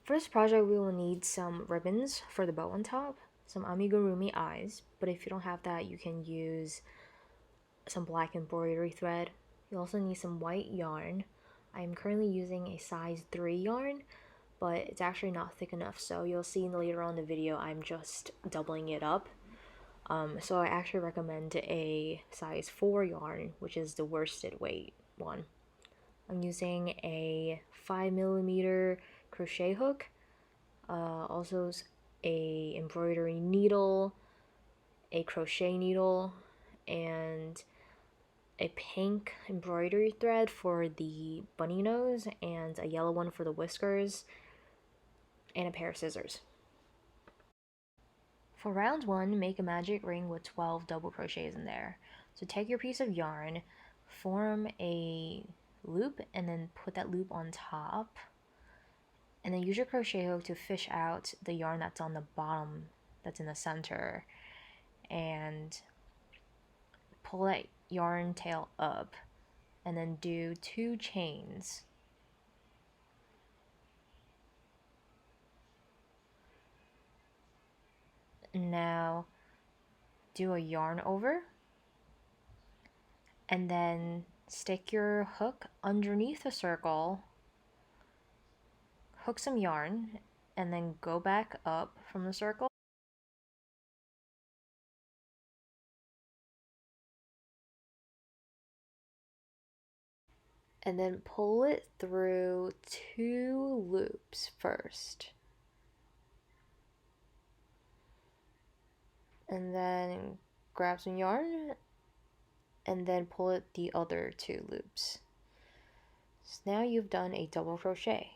For this project, we will need some ribbons for the bow on top, some Amigurumi eyes, but if you don't have that, you can use some black embroidery thread. You also need some white yarn. I'm currently using a size 3 yarn, but it's actually not thick enough, so you'll see later on in the video I'm just doubling it up. So I actually recommend a size 4 yarn, which is the worsted weight one. I'm using a 5mm crochet hook, also a embroidery needle, a crochet needle, and a pink embroidery thread for the bunny nose, and a yellow one for the whiskers, and a pair of scissors. For round 1, make a magic ring with 12 double crochets in there. So take your piece of yarn, form a loop, and then put that loop on top, and then use your crochet hook to fish out the yarn that's on the bottom, that's in the center, and pull that yarn tail up, and then do 2 chains. Now do a yarn over, and then stick your hook underneath the circle, hook some yarn, and then go back up from the circle. And then pull it through 2 loops first. And then grab some yarn and then pull it the other 2 loops. So now you've done a double crochet.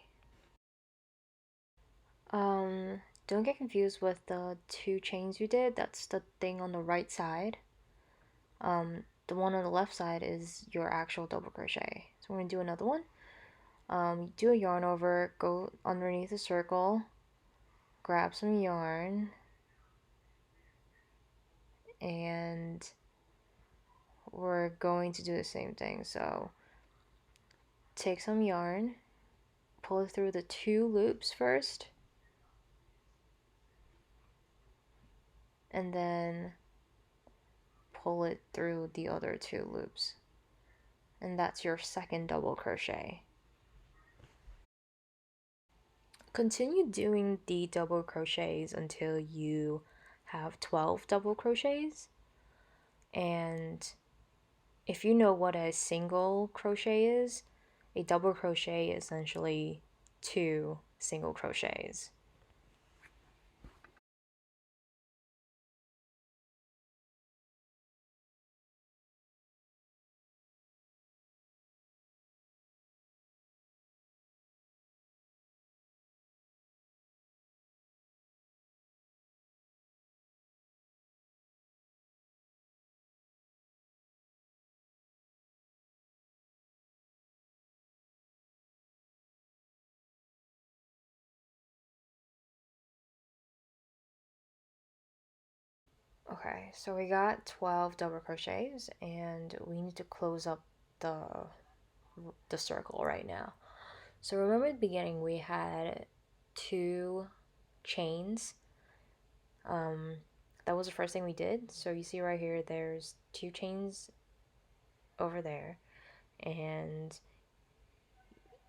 Don't get confused with the 2 chains you did. That's the thing on the right side. The one on the left side is your actual double crochet. So we're gonna do another one. Do a yarn over, go underneath the circle, grab some yarn, and we're going to do the same thing. So take some yarn, pull it through the 2 loops first, and then pull it through the other 2 loops, and that's your second double crochet. Continue doing the double crochets until you have 12 double crochets, and if you know what a single crochet is, a double crochet is essentially 2 single crochets. Okay, so we got 12 double crochets, and we need to close up the circle right now. So remember at the beginning we had 2 chains. That was the first thing we did. So you see right here, there's 2 chains over there, and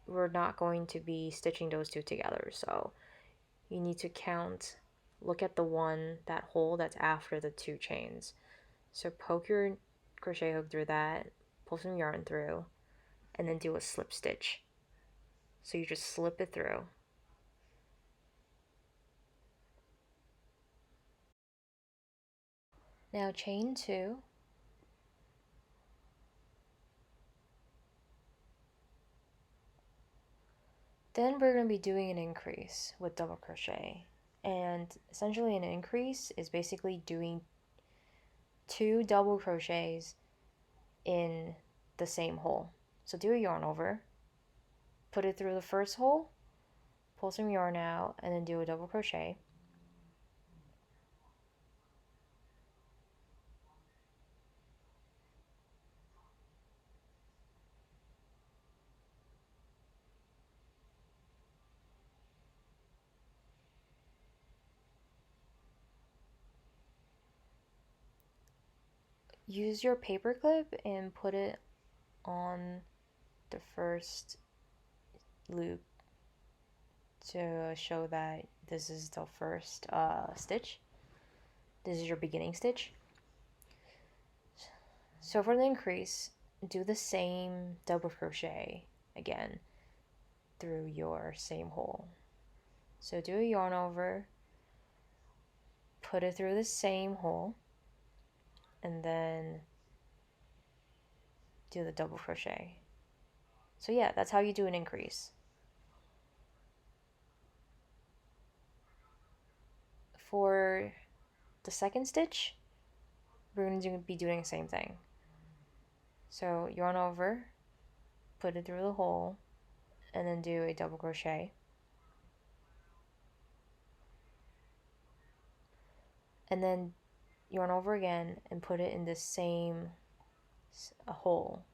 we're not going to be stitching those 2 together. So you need to count, look at the one, that hole that's after the 2 chains. So poke your crochet hook through that, pull some yarn through, and then do a slip stitch. So you just slip it through. Now chain 2. Then we're going to be doing an increase with double crochet. And essentially an increase is basically doing 2 double crochets in the same hole. So do a yarn over, put it through the first hole, pull some yarn out, and then do a double crochet. use your paper clip and put it on the first loop to show that this is the first stitch. This is your beginning stitch. So for the increase, do the same double crochet again through your same hole. So do a yarn over, put it through the same hole, and then do the double crochet. So yeah, that's how you do an increase. For the second stitch, we're going to be doing the same thing. So yarn over, put it through the hole, and then do a double crochet. And then yarn over again and put it in the same hole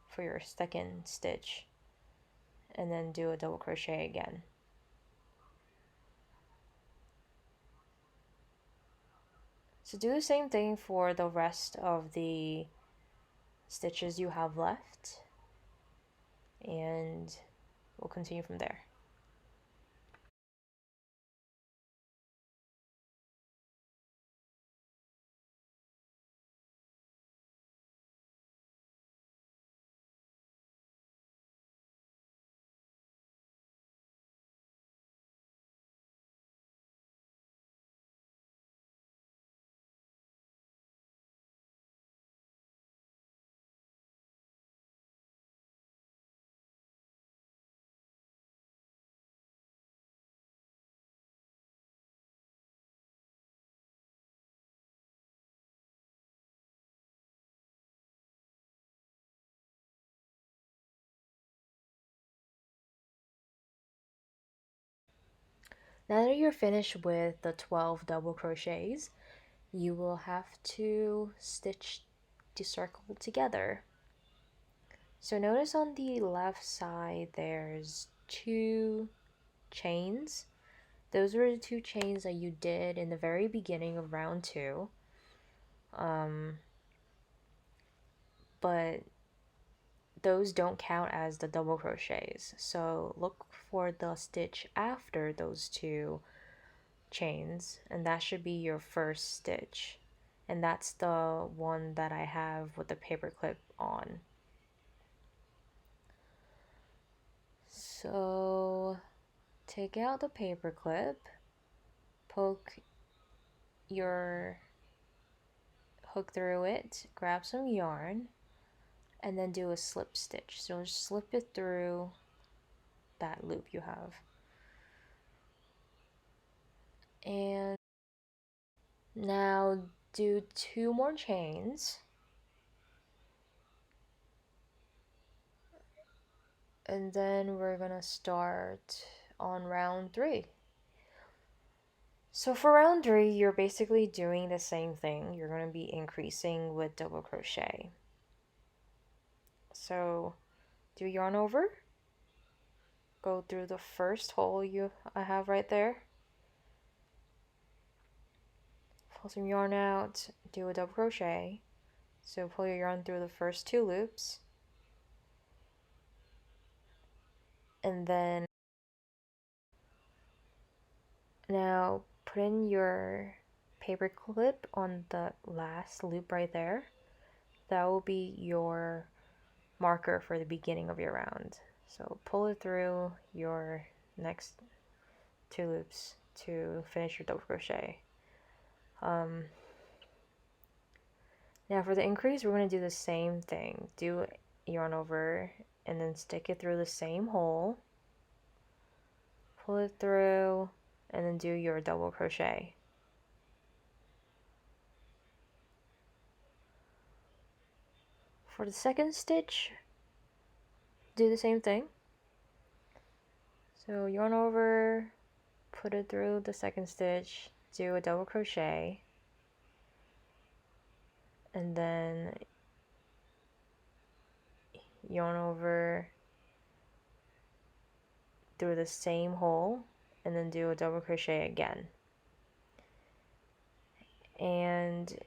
for your second stitch, and then do a double crochet again. So do the same thing for the rest of the stitches you have left, and we'll continue from there. Now that you're finished with the 12 double crochets, you will have to stitch the circle together. So notice on the left side there's 2 chains. Those were the 2 chains that you did in the very beginning of round 2. But those don't count as the double crochets. So look for the stitch after those 2 chains, and that should be your first stitch. And that's the one that I have with the paper clip on. So take out the paper clip, poke your hook through it, grab some yarn, and then do a slip stitch. So just slip it through that loop you have. And now do 2 more chains. And then we're gonna start on round 3. So for round 3, you're basically doing the same thing. You're going to be increasing with double crochet. So do yarn over, go through the first hole I have right there, pull some yarn out, do a double crochet. So pull your yarn through the first 2 loops, and then now put in your paper clip on the last loop right there. That will be your marker for the beginning of your round. So pull it through your next 2 loops to finish your double crochet. Now for the increase, we're going to do the same thing. Do yarn over and then stick it through the same hole, pull it through, and then do your double crochet. For the second stitch, do the same thing. So yarn over, put it through the second stitch, do a double crochet, and then yarn over through the same hole, and then do a double crochet again. And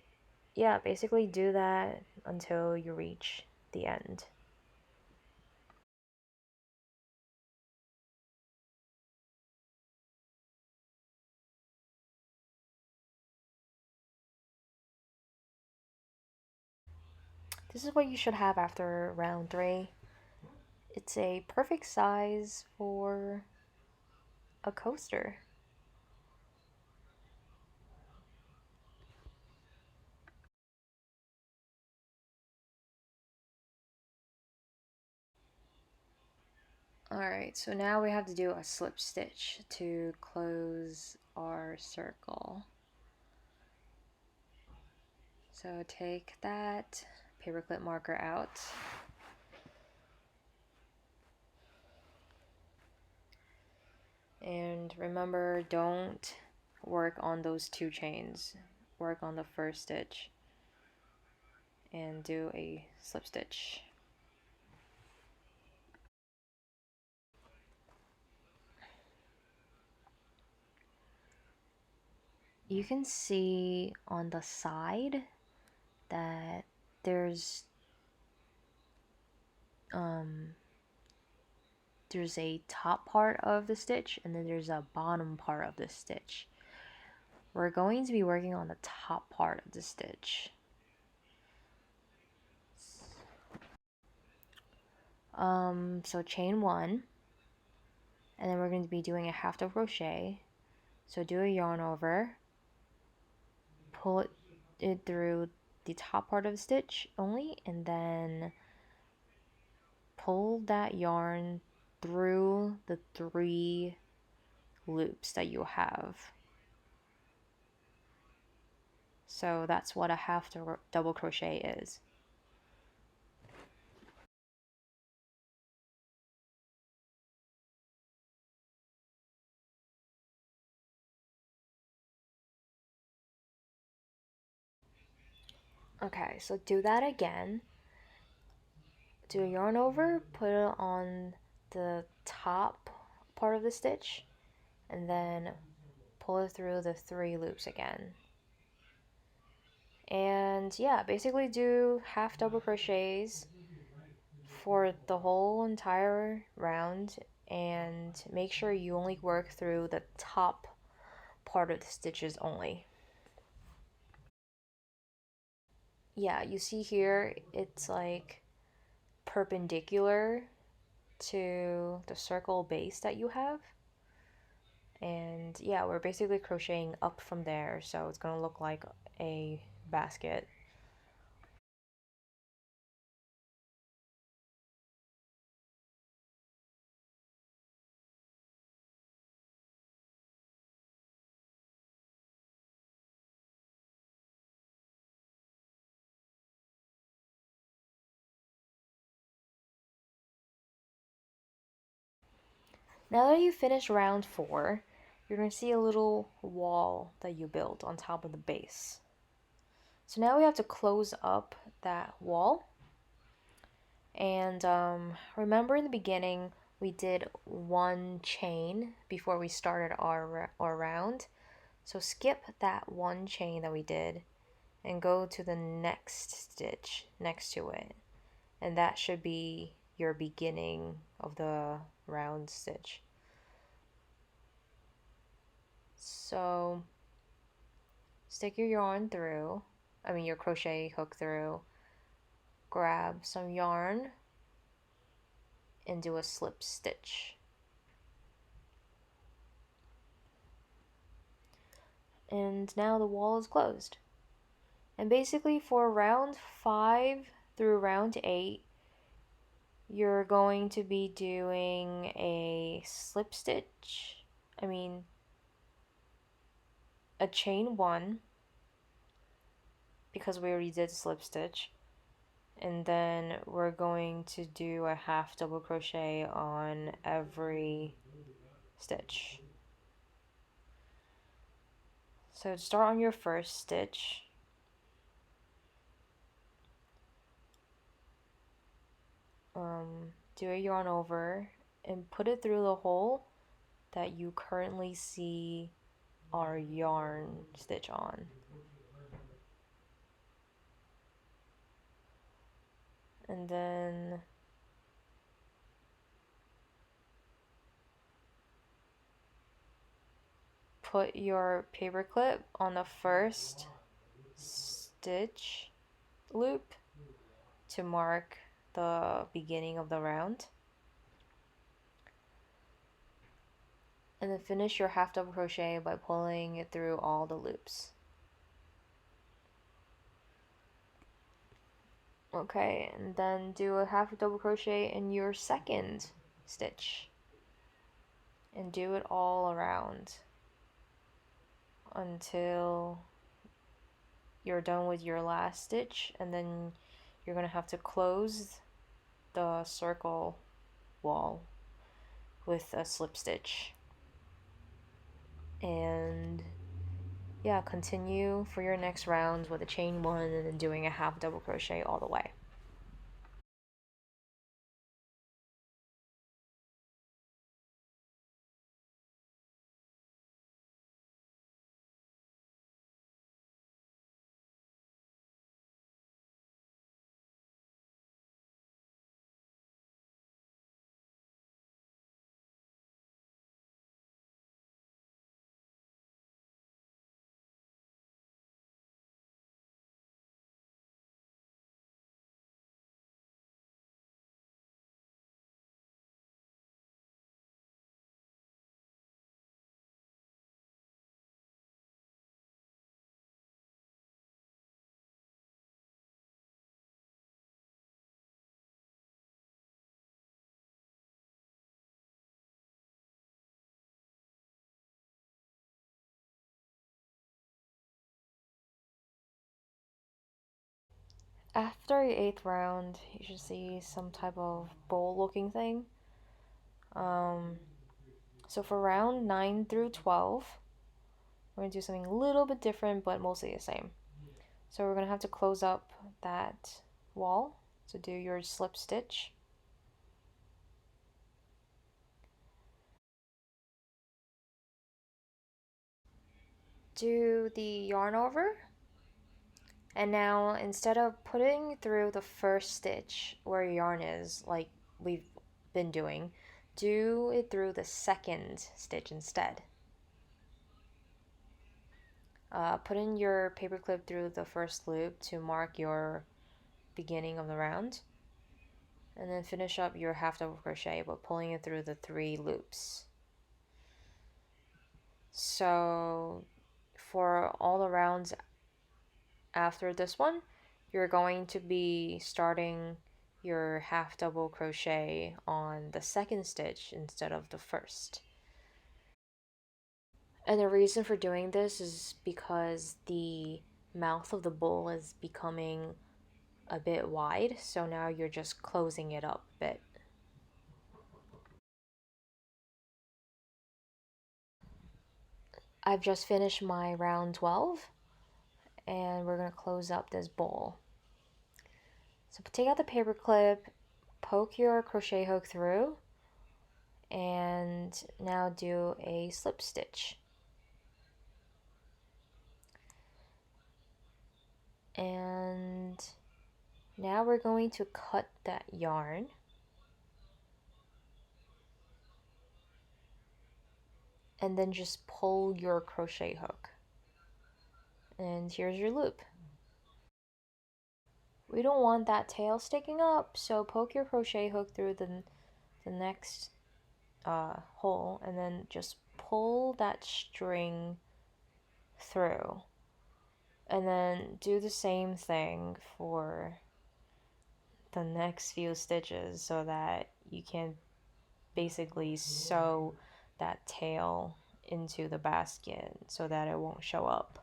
yeah, basically do that until you reach the end. This is what you should have after round 3. It's a perfect size for a coaster. Alright, so now we have to do a slip stitch to close our circle. So take that paperclip marker out. And remember, don't work on those 2 chains. Work on the first stitch and do a slip stitch. You can see on the side that there's there's a top part of the stitch and then there's a bottom part of the stitch. We're going to be working on the top part of the stitch. So chain 1, and then we're going to be doing a half double crochet. So do a yarn over, pull it through the top part of the stitch only, and then pull that yarn through the 3 loops that you have. So that's what a half double crochet is. Okay, so do that again. Do a yarn over, put it on the top part of the stitch, and then pull it through the 3 loops again. And yeah, basically do half double crochets for the whole entire round, and make sure you only work through the top part of the stitches only. Yeah, you see here it's like perpendicular to the circle base that you have. And yeah, we're basically crocheting up from there, so it's gonna look like a basket. Now that you finish round 4, you're gonna see a little wall that you built on top of the base. So now we have to close up that wall. And remember in the beginning, we did 1 chain before we started our round. So skip that 1 chain that we did and go to the next stitch next to it. And that should be your beginning of the round stitch. So stick your yarn through, your crochet hook through, grab some yarn, and do a slip stitch. And now the wall is closed. And basically for round 5 through round 8, you're going to be doing a slip stitch, a chain 1, because we already did slip stitch, and then we're going to do a half double crochet on every stitch. So start on your first stitch, do a yarn over and put it through the hole that you currently see our yarn stitch on. And then put your paper clip on the first stitch loop to mark the beginning of the round. And then finish your half double crochet by pulling it through all the loops. Okay, and then do a half double crochet in your second stitch and do it all around until you're done with your last stitch, and then you're gonna have to close the circle wall with a slip stitch. And yeah, continue for your next round with a chain one and then doing a half double crochet all the way. After your 8th round, you should see some type of bowl looking thing. So for round 9 through 12, we're going to do something a little bit different but mostly the same. So we're going to have to close up that wall. So do your slip stitch. Do the yarn over. And now instead of putting through the first stitch where your yarn is, like we've been doing, do it through the second stitch instead. Put in your paper clip through the first loop to mark your beginning of the round, and then finish up your half double crochet by pulling it through the 3 loops. So for all the rounds after this one, you're going to be starting your half double crochet on the second stitch instead of the first. And the reason for doing this is because the mouth of the bowl is becoming a bit wide, so now you're just closing it up a bit. I've just finished my round 12 and we're going to close up this bowl. So take out the paper clip, poke your crochet hook through, and now do a slip stitch. And now we're going to cut that yarn. And then just pull your crochet hook. And here's your loop. We don't want that tail sticking up, so poke your crochet hook through the next hole and then just pull that string through. And then do the same thing for the next few stitches so that you can basically sew that tail into the basket so that it won't show up.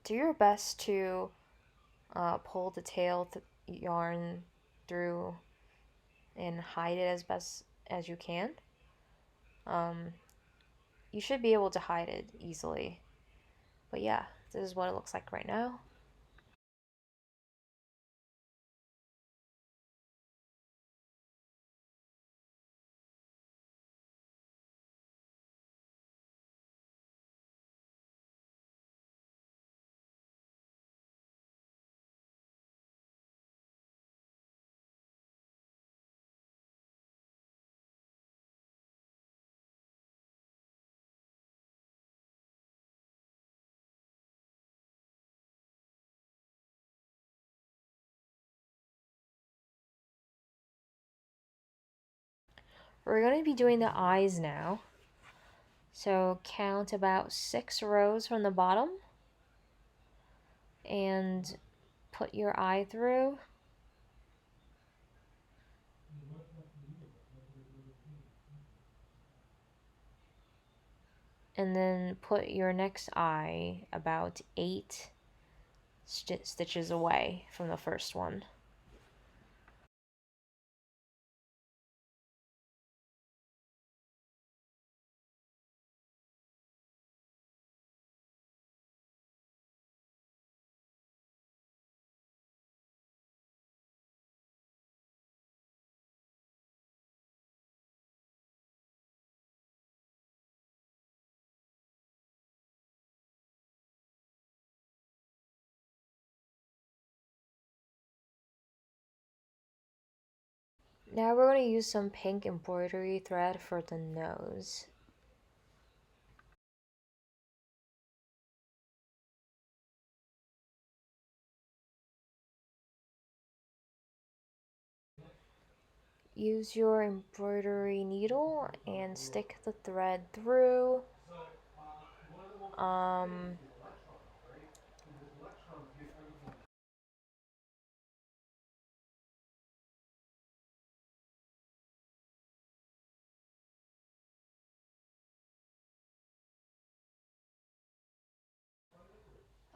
do your best to pull the tail yarn through and hide it as best as you can. Um, you should be able to hide it easily. But yeah, this is what it looks like right now. We're going to be doing the eyes now. So count about 6 rows from the bottom and put your eye through. And then put your next eye about 8 stitches away from the first one. Now we're going to use some pink embroidery thread for the nose. Use your embroidery needle and stick the thread through. Um,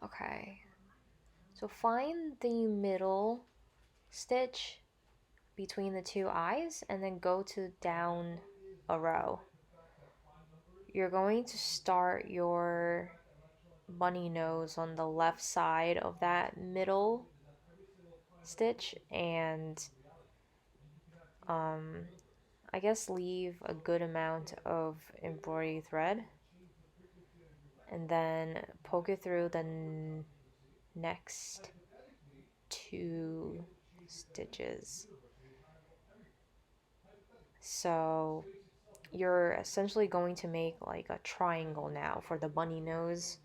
okay, so find the middle stitch between the two eyes and then go to down a row. You're going to start your bunny nose on the left side of that middle stitch and um, I guess leave a good amount of embroidery thread and then poke it through the next 2 stitches. So you're essentially going to make like a triangle now for the bunny nose.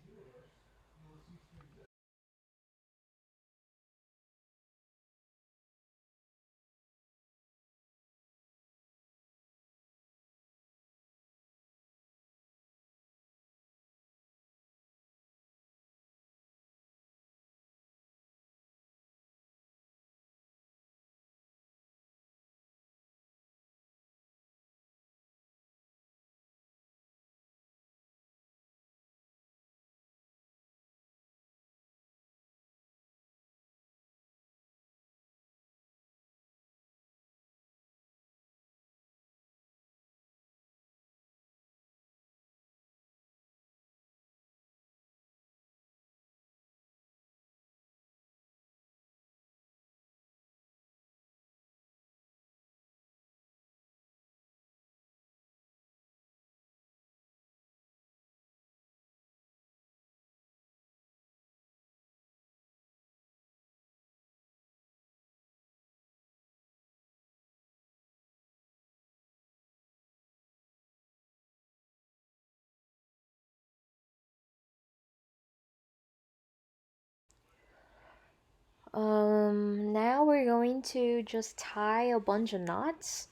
Now we're going to just tie a bunch of knots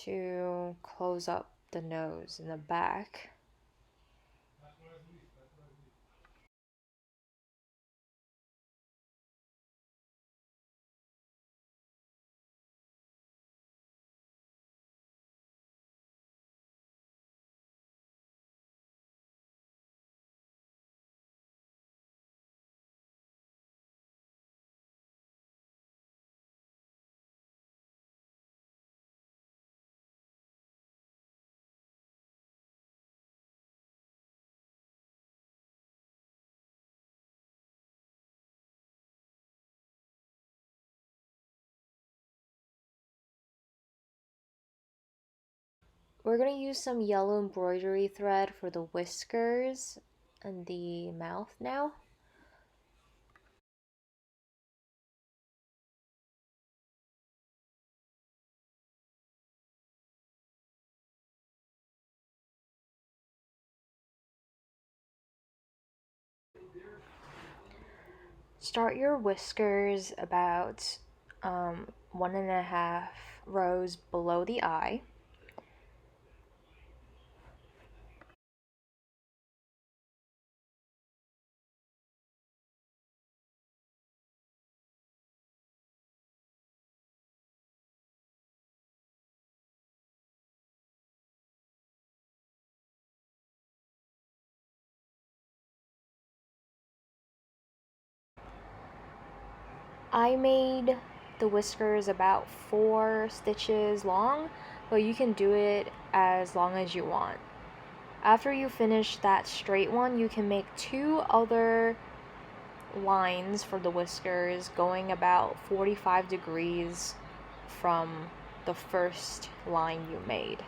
to close up the nose in the back. We're gonna use some yellow embroidery thread for the whiskers and the mouth now. Start your whiskers about 1.5 rows below the eye. I made the whiskers about 4 stitches long, but you can do it as long as you want. After you finish that straight one, you can make 2 other lines for the whiskers going about 45 degrees from the first line you made.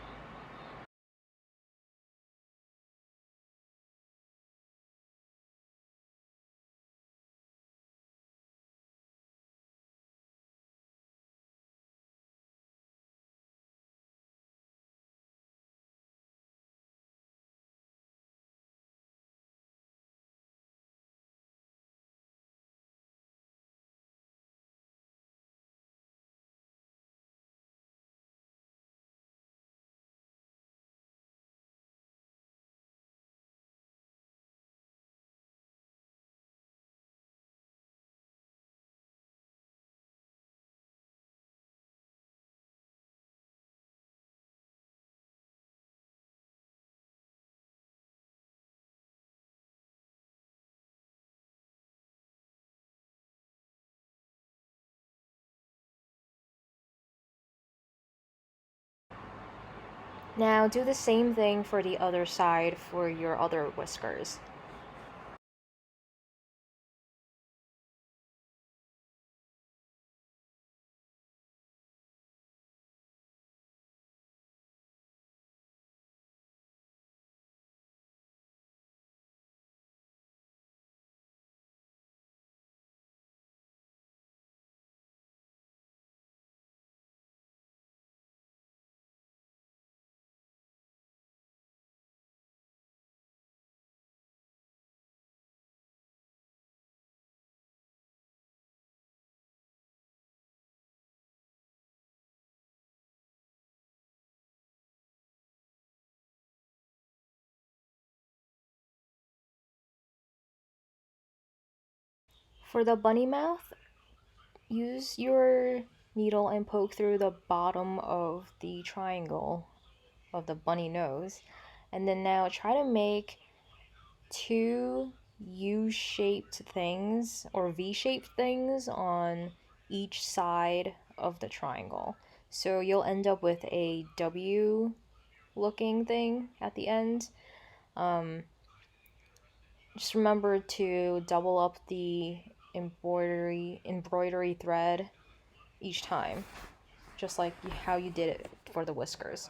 Now do the same thing for the other side for your other whiskers. For the bunny mouth, use your needle and poke through the bottom of the triangle of the bunny nose. And then now try to make 2 U-shaped things or V-shaped things on each side of the triangle. So you'll end up with a W looking thing at the end. Just remember to double up the embroidery thread each time, just like how you did it for the whiskers.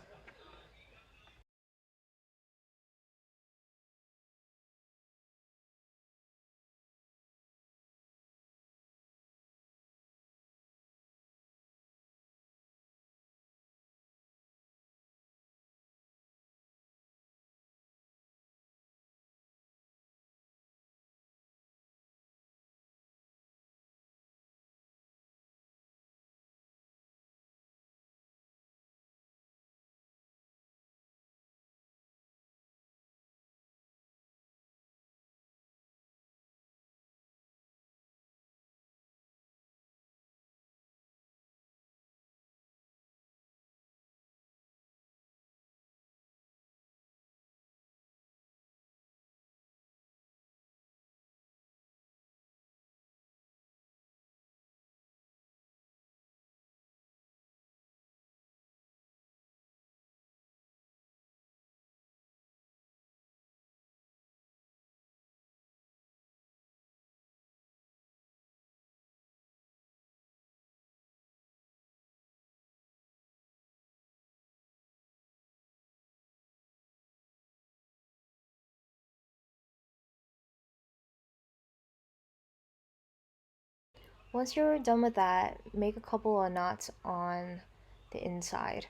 Once you're done with that, make a couple of knots on the inside.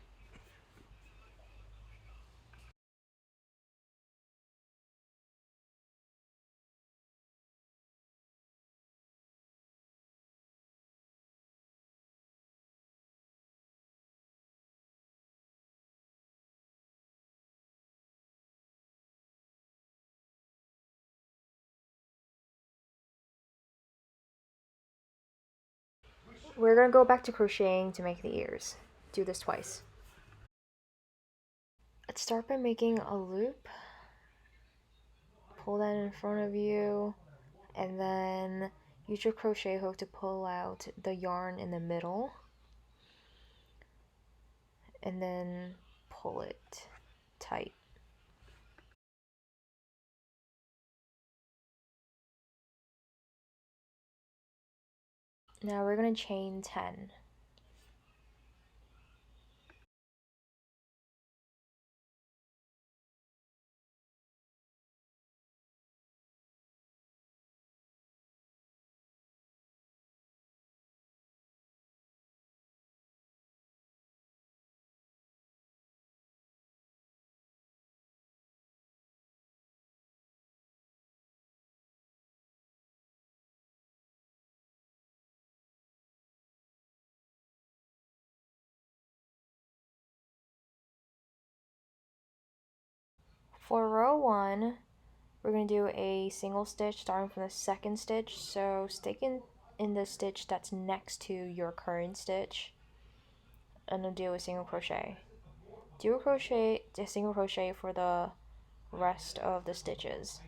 We're gonna go back to crocheting to make the ears. Do this twice. Let's start by making a loop. Pull that in front of you, and then use your crochet hook to pull out the yarn in the middle, and then pull it tight. Now we're gonna chain 10. For row 1, we're going to do a single stitch starting from the second stitch. So stick in the stitch that's next to your current stitch, and then do a single crochet. Do a single crochet for the rest of the stitches.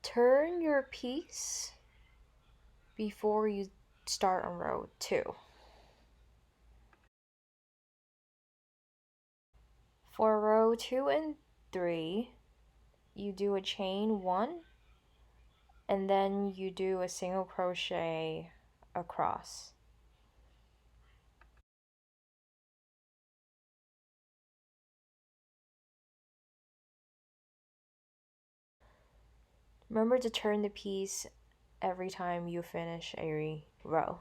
Turn your piece before you start on row 2. For row 2 and 3, you do a chain 1, and then you do a single crochet across. Remember to turn the piece every time you finish a row.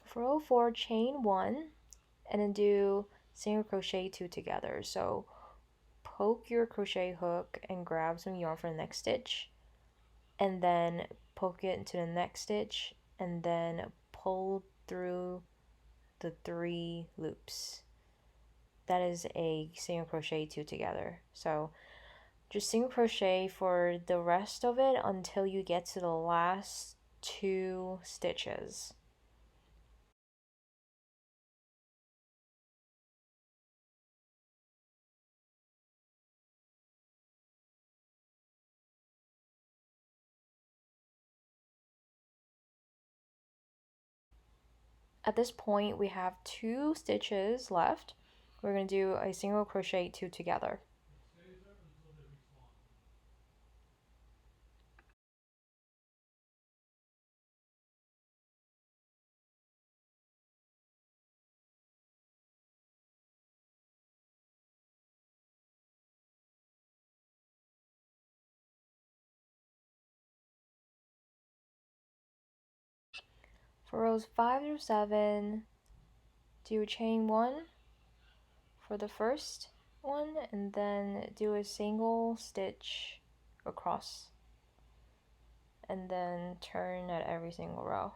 For row 4, chain 1 and then do single crochet 2 together. So poke your crochet hook and grab some yarn for the next stitch, and then poke it into the next stitch, and then pull through the 3 loops. That is a single crochet 2 together. So just single crochet for the rest of it until you get to the last 2 stitches. At this point, we have 2 stitches left. We're going to do a single crochet 2 together. For rows 5 through 7, do a chain 1 for the first one, and then do a single stitch across, and then turn at every single row.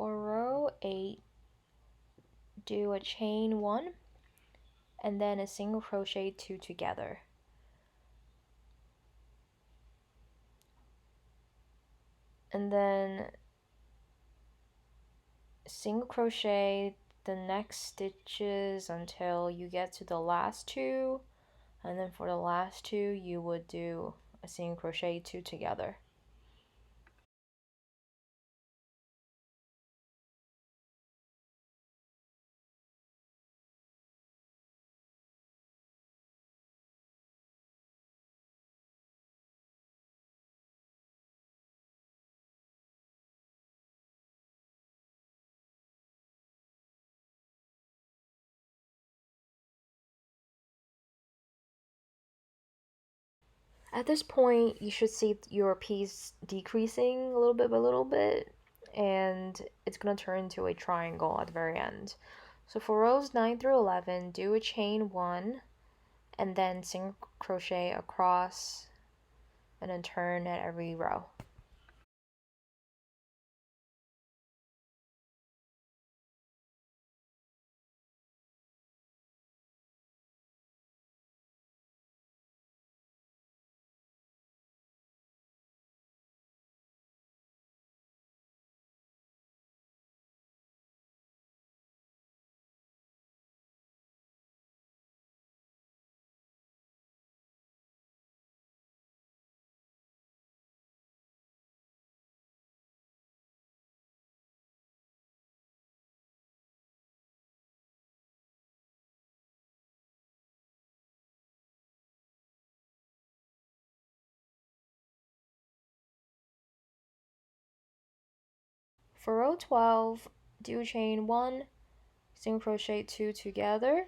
For row 8, do a chain 1 and then a single crochet 2 together. And then single crochet the next stitches until you get to the last 2, and then for the last 2 you would do a single crochet 2 together. At this point, you should see your piece decreasing a little bit by little bit, and it's going to turn into a triangle at the very end. So for rows 9 through 11, do a chain 1 and then single crochet across and then turn at every row. For row 12, do chain 1, single crochet 2 together.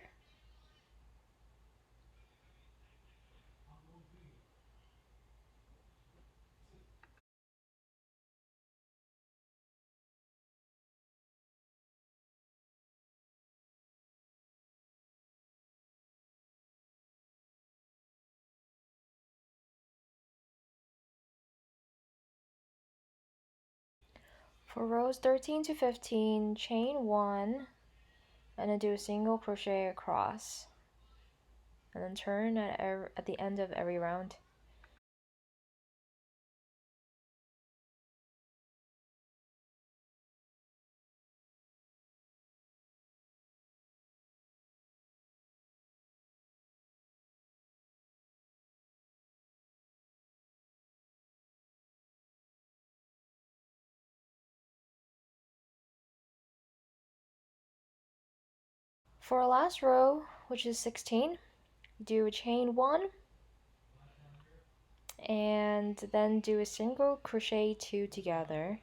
For rows 13 to 15, chain 1 and then do a single crochet across and then turn at the end of every round. For our last row, which is 16, do a chain 1 and then do a single crochet 2 together.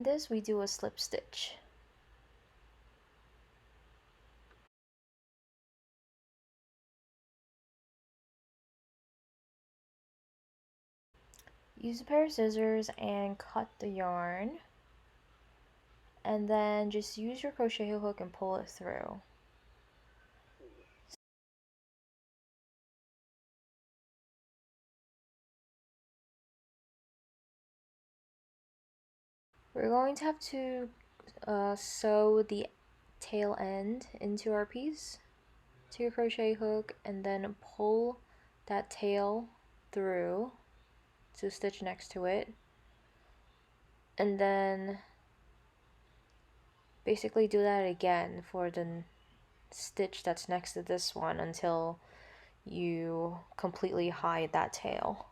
This we do a slip stitch. Use a pair of scissors and cut the yarn, and then just use your crochet hook and pull it through. We're going to have to sew the tail end into our piece to your crochet hook and then pull that tail through to stitch next to it, and then basically do that again for the stitch that's next to this one until you completely hide that tail.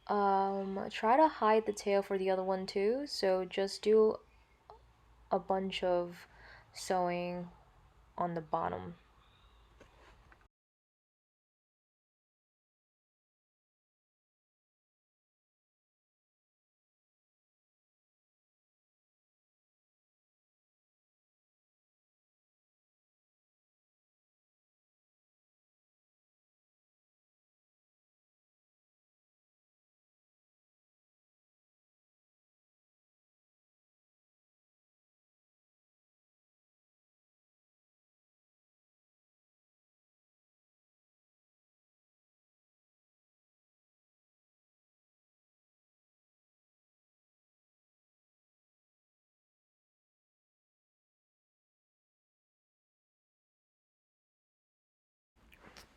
Try to hide the tail for the other one too. So just do a bunch of sewing on the bottom.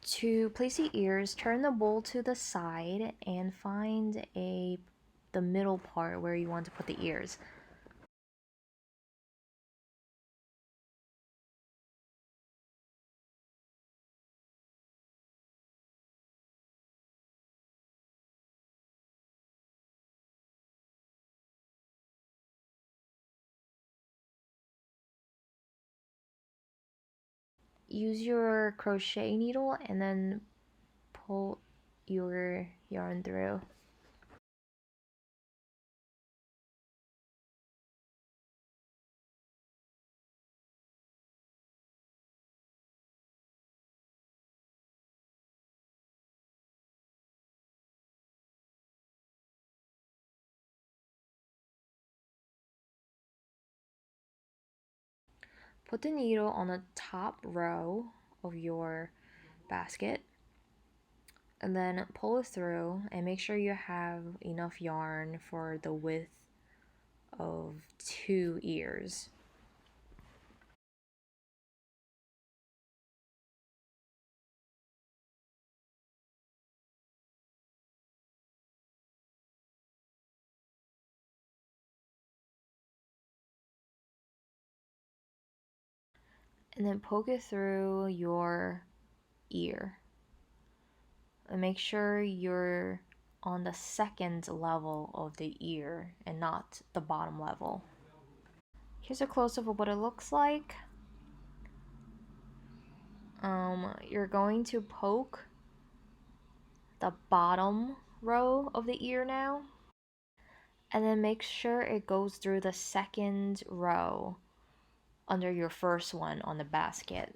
To place the ears, turn the bowl to the side and find the middle part where you want to put the ears. Use your crochet needle and then pull your yarn through. Put the needle on the top row of your basket and then pull it through and make sure you have enough yarn for the width of 2 ears. And then poke it through your ear. And make sure you're on the second level of the ear and not the bottom level. Here's a close-up of what it looks like. You're going to poke the bottom row of the ear now, and then make sure it goes through the second row under your first one on the basket.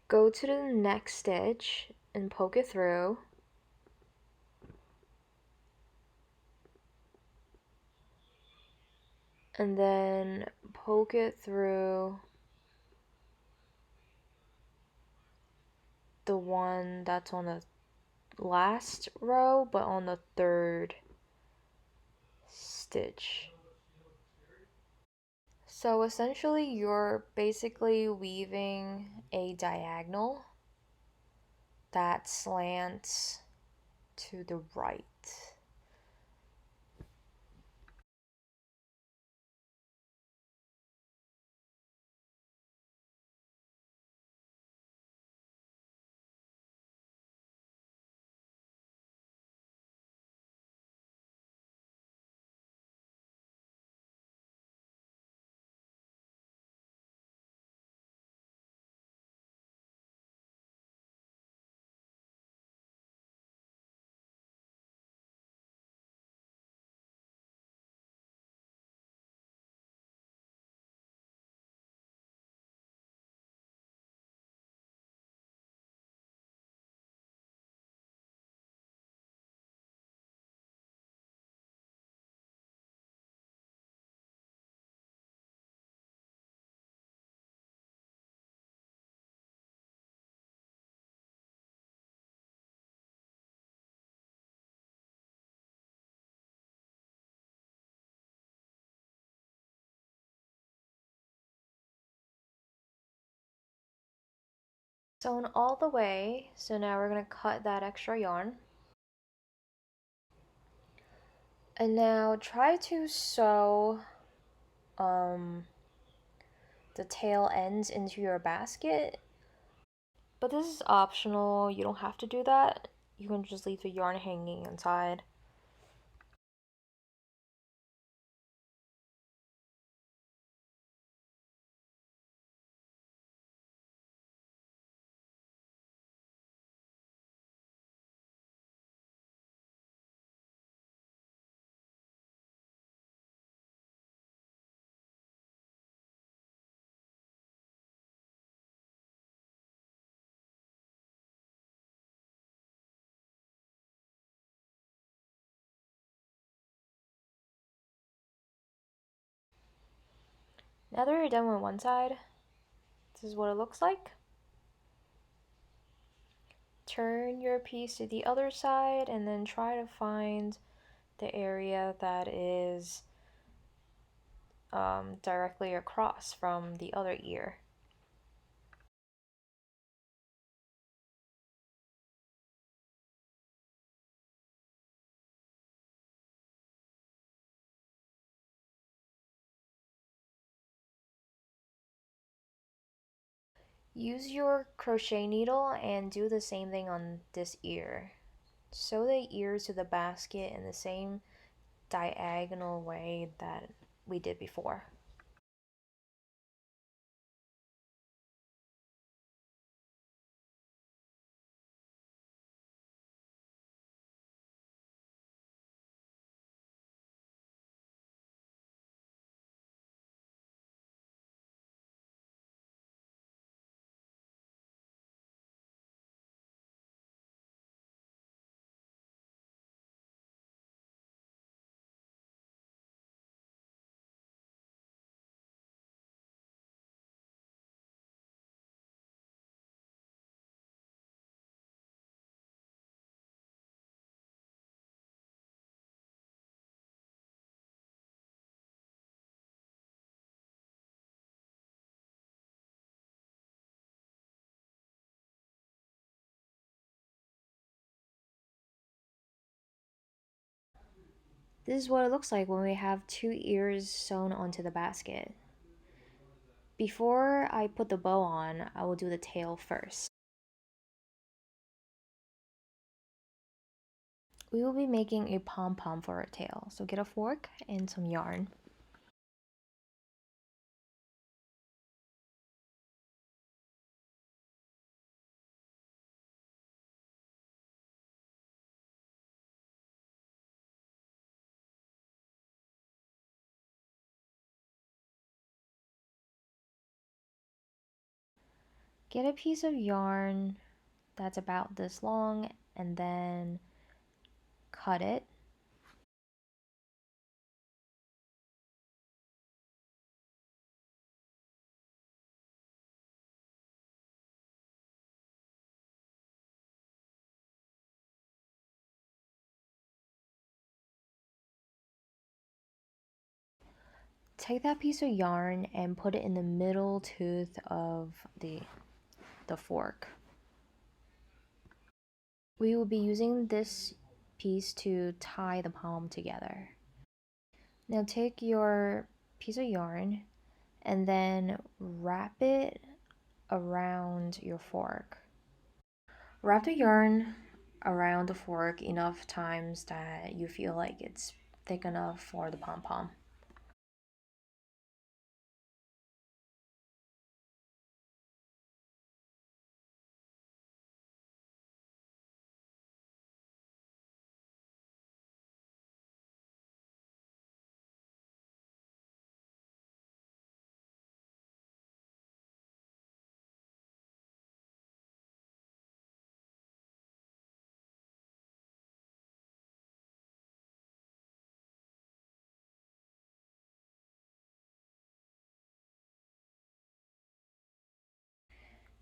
Go to the next stitch and poke it through. And then poke it through the one that's on the last row, but on the third stitch. So essentially, you're basically weaving a diagonal that slants to the right. Sewn all the way, so now we're going to cut that extra yarn. And now try to sew the tail ends into your basket. But this is optional, you don't have to do that. You can just leave the yarn hanging inside. Now that you're done with one side, this is what it looks like. Turn your piece to the other side and then try to find the area that is directly across from the other ear. Use your crochet needle and do the same thing on this ear. Sew the ears to the basket in the same diagonal way that we did before. This is what it looks like when we have two ears sewn onto the basket. Before I put the bow on, I will do the tail first. We will be making a pom-pom for our tail, so get a fork and some yarn. Get a piece of yarn that's about this long and then cut it. Take that piece of yarn and put it in the middle tooth of the fork. We will be using this piece to tie the palm together. Now take your piece of yarn and then wrap it around your fork. Wrap the yarn around the fork enough times that you feel like it's thick enough for the pom-pom.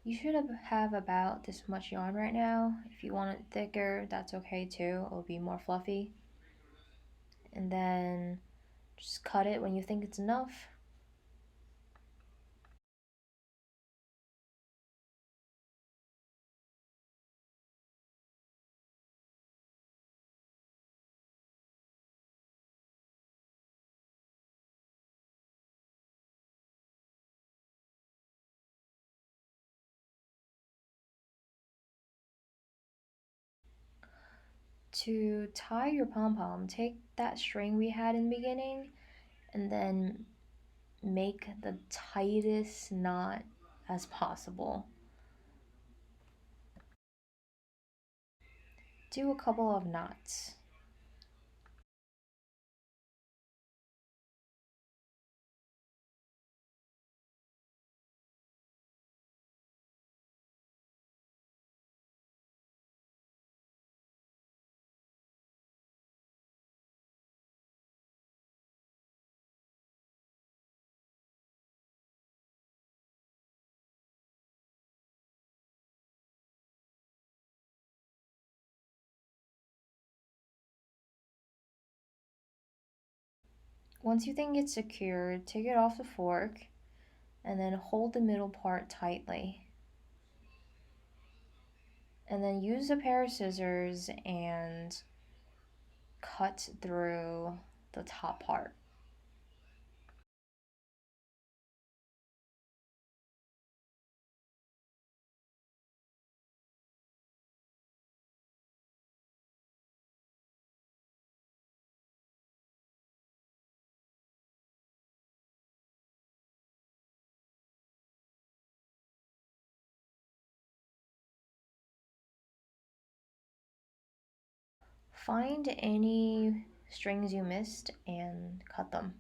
You should have about this much yarn right now. If you want it thicker, that's okay too. It'll be more fluffy. And then just cut it when you think it's enough. To tie your pom-pom, take that string we had in the beginning and then make the tightest knot as possible. Do a couple of knots. Once you think it's secured, take it off the fork and then hold the middle part tightly. And then use a pair of scissors and cut through the top part. Find any strings you missed and cut them.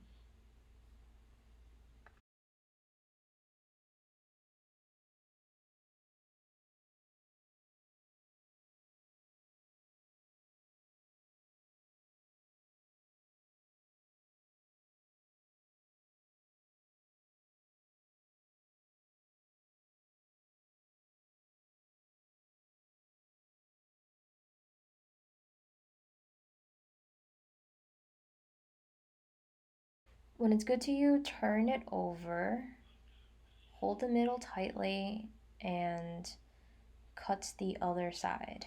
When it's good to you, turn it over, hold the middle tightly, and cut the other side.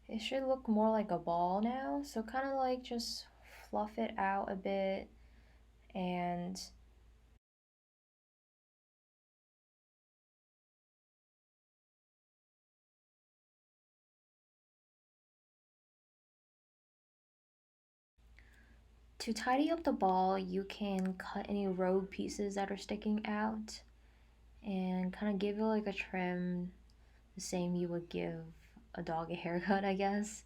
It should look more like a ball now, so kind of like just fluff it out a bit and to tidy up the ball, you can cut any rogue pieces that are sticking out and kind of give it like a trim, the same you would give a dog a haircut, I guess.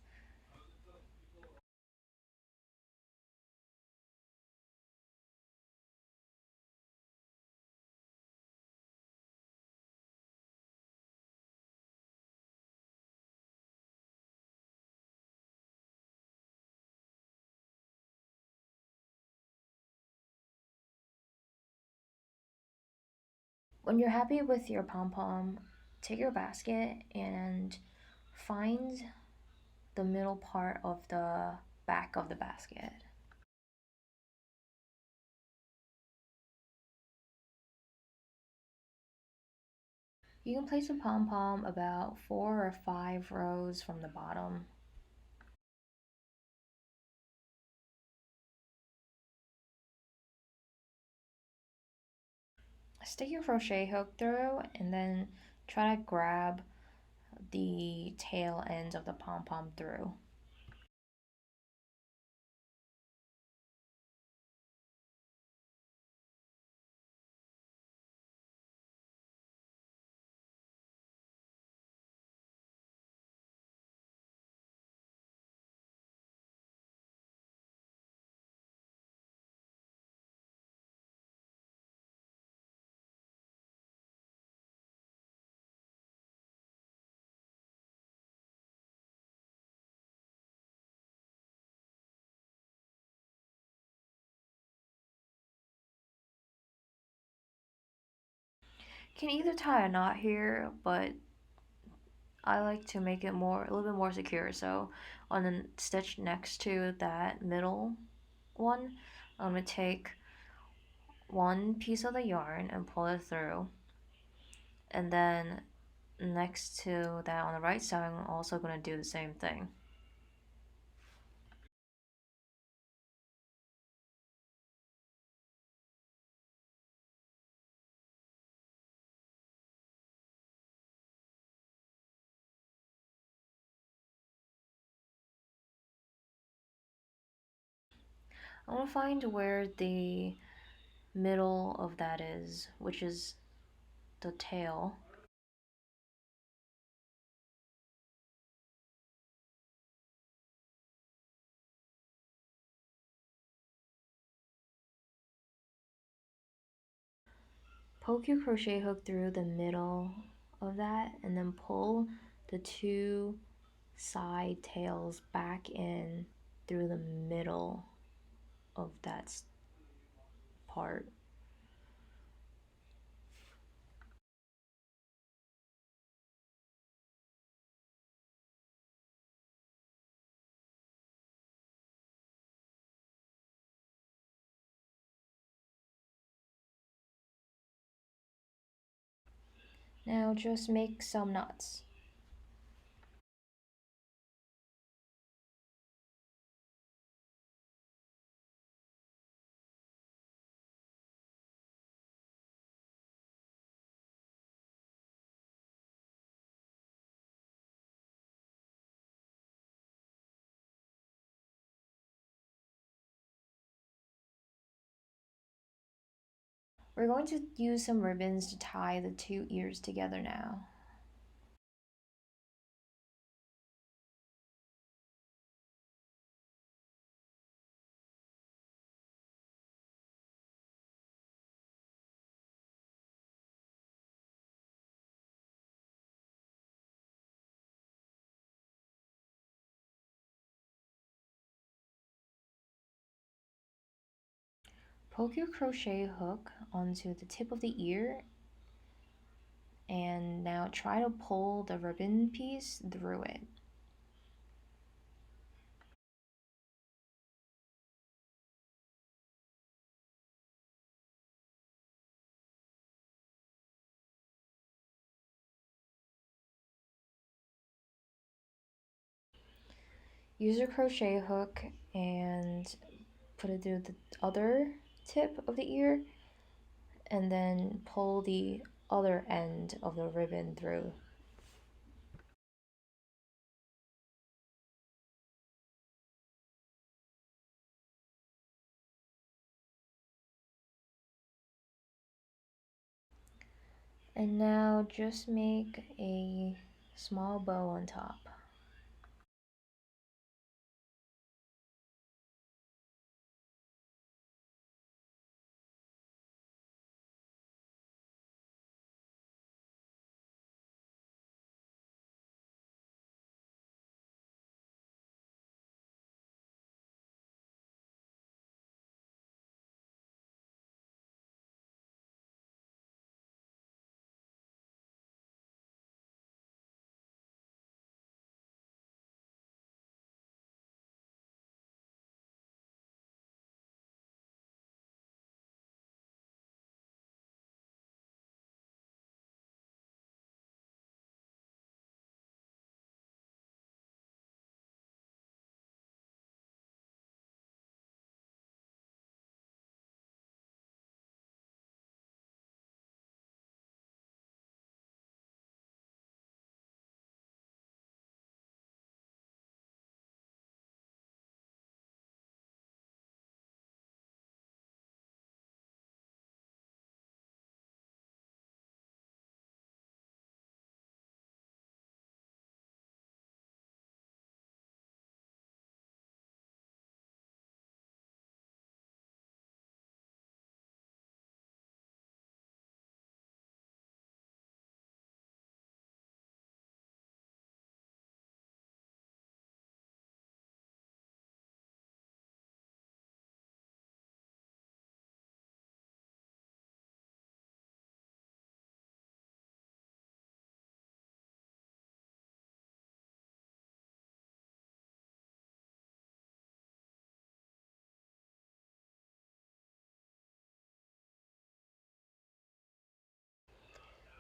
When you're happy with your pom pom, take your basket and find the middle part of the back of the basket. You can place a pom pom about 4 or 5 rows from the bottom. Stick your crochet hook through and then try to grab the tail ends of the pom pom through. can either tie a knot here, but I like to make it more a little bit more secure. So on the stitch next to that middle one, I'm gonna take one piece of the yarn and pull it through, and then next to that on the right side, I'm also gonna do the same thing. I want to find where the middle of that is, which is the tail. Poke your crochet hook through the middle of that and then pull the two side tails back in through the middle of that part. Now just make some knots. We're going to use some ribbons to tie the two ears together now. Poke your crochet hook onto the tip of the ear and now try to pull the ribbon piece through it. Use your crochet hook and put it through the other tip of the ear and then pull the other end of the ribbon through. And now just make a small bow on top.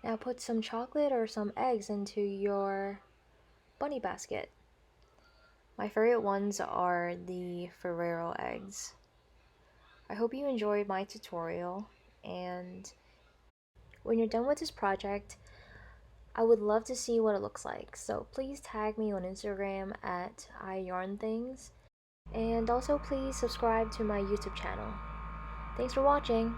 Now put some chocolate or some eggs into your bunny basket. My favorite ones are the Ferrero eggs. I hope you enjoyed my tutorial, and when you're done with this project, I would love to see what it looks like. So please tag me on Instagram at @IYarnThings, and also please subscribe to my YouTube channel. Thanks for watching!